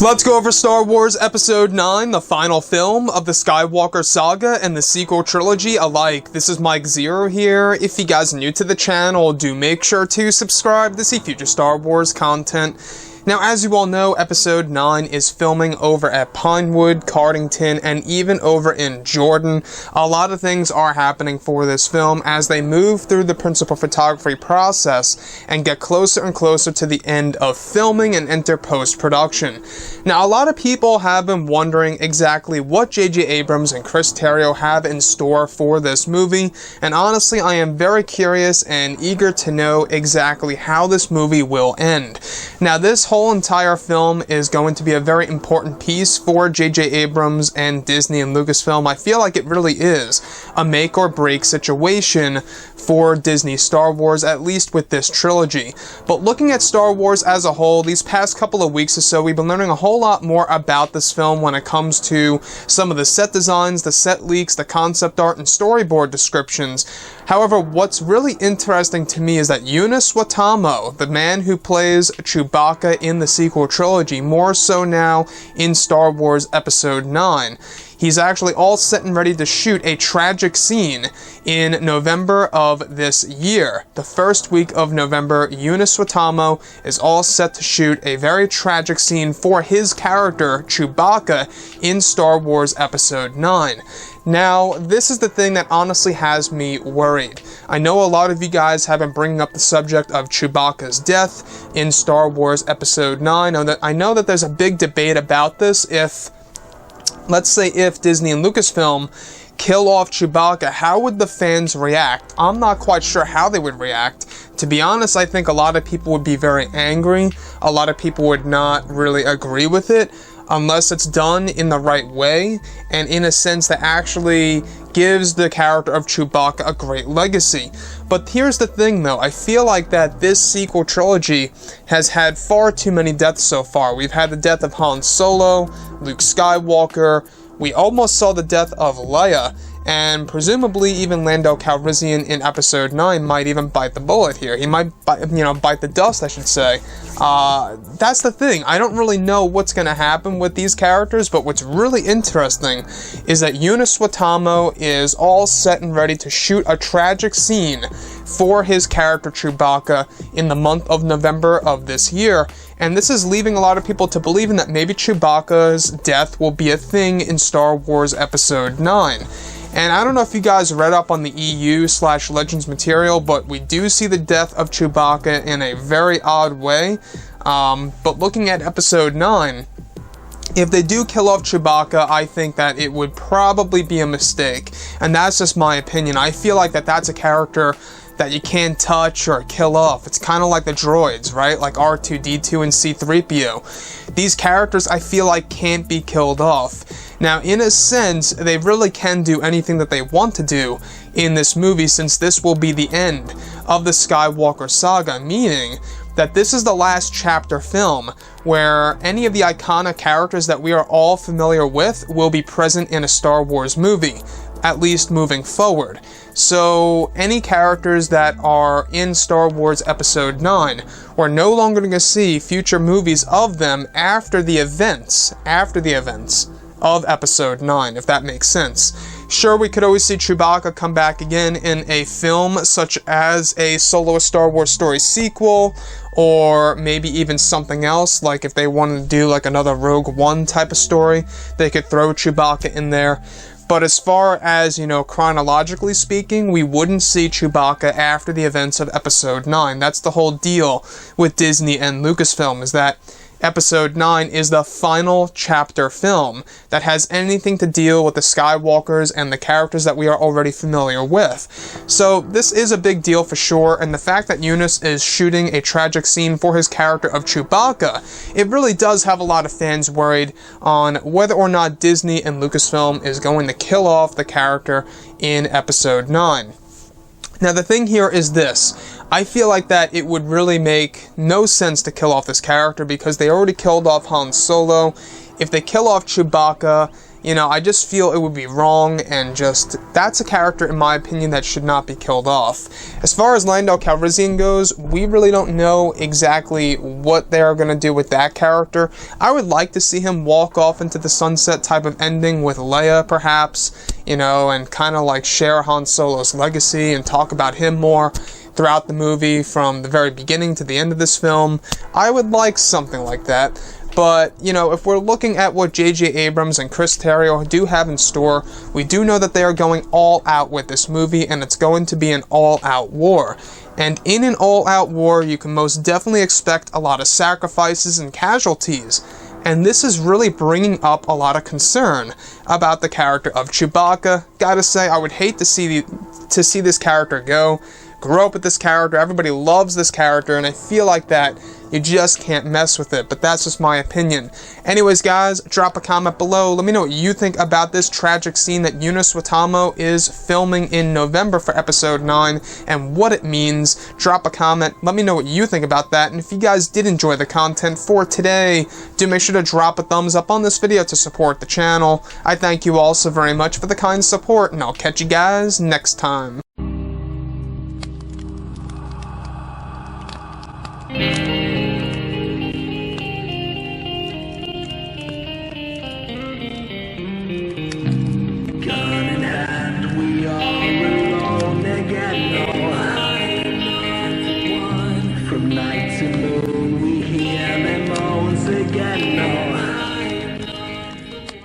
Let's go over Star Wars Episode 9, the final film of the Skywalker saga and the sequel trilogy alike. This is Mike Zero here. If you guys are new to the channel, do make sure to subscribe to see future Star Wars content. Now, as you all know, Episode 9 is filming over at Pinewood, Cardington, and even over in Jordan. A lot of things are happening for this film as they move through the principal photography process and get closer and closer to the end of filming and enter post-production. Now, a lot of people have been wondering exactly what J.J. Abrams and Chris Terrio have in store for this movie, and honestly, I am very curious and eager to know exactly how this movie will end. Now, this whole entire film is going to be a very important piece for J.J. Abrams and Disney and Lucasfilm. I feel like it really is a make or break situation for Disney Star Wars, at least with this trilogy. But looking at Star Wars as a whole, these past couple of weeks or so, we've been learning a whole lot more about this film when it comes to some of the set designs, the set leaks, the concept art, and storyboard descriptions. However, what's really interesting to me is that Eunice Watamo, the man who plays Chewbacca in the sequel trilogy, more so now in Star Wars Episode 9, he's actually all set and ready to shoot a tragic scene in November of this year. The first week of November, Eunice Watamo is all set to shoot a very tragic scene for his character, Chewbacca, in Star Wars Episode 9. Now, this is the thing that honestly has me worried. I know a lot of you guys have been bringing up the subject of Chewbacca's death in Star Wars Episode 9. I know that there's a big debate about this. Let's say if Disney and Lucasfilm kill off Chewbacca, how would the fans react? I'm not quite sure how they would react. To be honest, I think a lot of people would be very angry. A lot of people would not really agree with it unless it's done in the right way and in a sense that actually gives the character of Chewbacca a great legacy. But here's the thing though, I feel like that this sequel trilogy has had far too many deaths so far. We've had the death of Han Solo, Luke Skywalker, we almost saw the death of Leia, and presumably even Lando Calrissian in Episode 9 might even bite the bullet here. He might bite the dust, I should say. That's the thing. I don't really know what's going to happen with these characters, but what's really interesting is that Eunice Watamo is all set and ready to shoot a tragic scene for his character Chewbacca in the month of November of this year. And this is leaving a lot of people to believe in that maybe Chewbacca's death will be a thing in Star Wars Episode 9. And I don't know if you guys read up on the EU/Legends material, but we do see the death of Chewbacca in a very odd way. But looking at Episode 9, if they do kill off Chewbacca, I think that it would probably be a mistake. And that's just my opinion. I feel like that's a character that you can't touch or kill off. It's kind of like the droids, right? Like R2-D2 and C-3PO. These characters, I feel like, can't be killed off. Now, in a sense, they really can do anything that they want to do in this movie, since this will be the end of the Skywalker saga, meaning that this is the last chapter film where any of the iconic characters that we are all familiar with will be present in a Star Wars movie, at least moving forward. So any characters that are in Star Wars Episode 9, we're no longer going to see future movies of them after the events of Episode 9, if that makes sense. Sure, we could always see Chewbacca come back again in a film such as a Solo Star Wars Story sequel, or maybe even something else, like if they wanted to do like another Rogue One type of story, they could throw Chewbacca in there. But as far as, chronologically speaking, we wouldn't see Chewbacca after the events of Episode 9. That's the whole deal with Disney and Lucasfilm, is that Episode 9 is the final chapter film that has anything to deal with the Skywalkers and the characters that we are already familiar with. So this is a big deal for sure, and the fact that Eunice is shooting a tragic scene for his character of Chewbacca, it really does have a lot of fans worried on whether or not Disney and Lucasfilm is going to kill off the character in Episode 9. Now the thing here is this. I feel like that it would really make no sense to kill off this character because they already killed off Han Solo. If they kill off Chewbacca, You know, I just feel it would be wrong, and just, that's a character, in my opinion, that should not be killed off. As far as Lando Calrissian goes, we really don't know exactly what they're going to do with that character. I would like to see him walk off into the sunset type of ending with Leia, perhaps, you know, and kind of like share Han Solo's legacy and talk about him more throughout the movie from the very beginning to the end of this film. I would like something like that. But, you know, if we're looking at what J.J. Abrams and Chris Terrio do have in store, we do know that they are going all out with this movie, and it's going to be an all-out war. And in an all-out war, you can most definitely expect a lot of sacrifices and casualties. And this is really bringing up a lot of concern about the character of Chewbacca. Gotta say, I would hate to see this character go. Grew up with this character, everybody loves this character, and I feel like that you just can't mess with it, but that's just my opinion. Anyways, guys, drop a comment below. Let me know what you think about this tragic scene that Eunice Watamo is filming in November for episode 9, and what it means. Drop a comment. Let me know what you think about that, and if you guys did enjoy the content for today, do make sure to drop a thumbs up on this video to support the channel. I thank you all so very much for the kind support, and I'll catch you guys next time.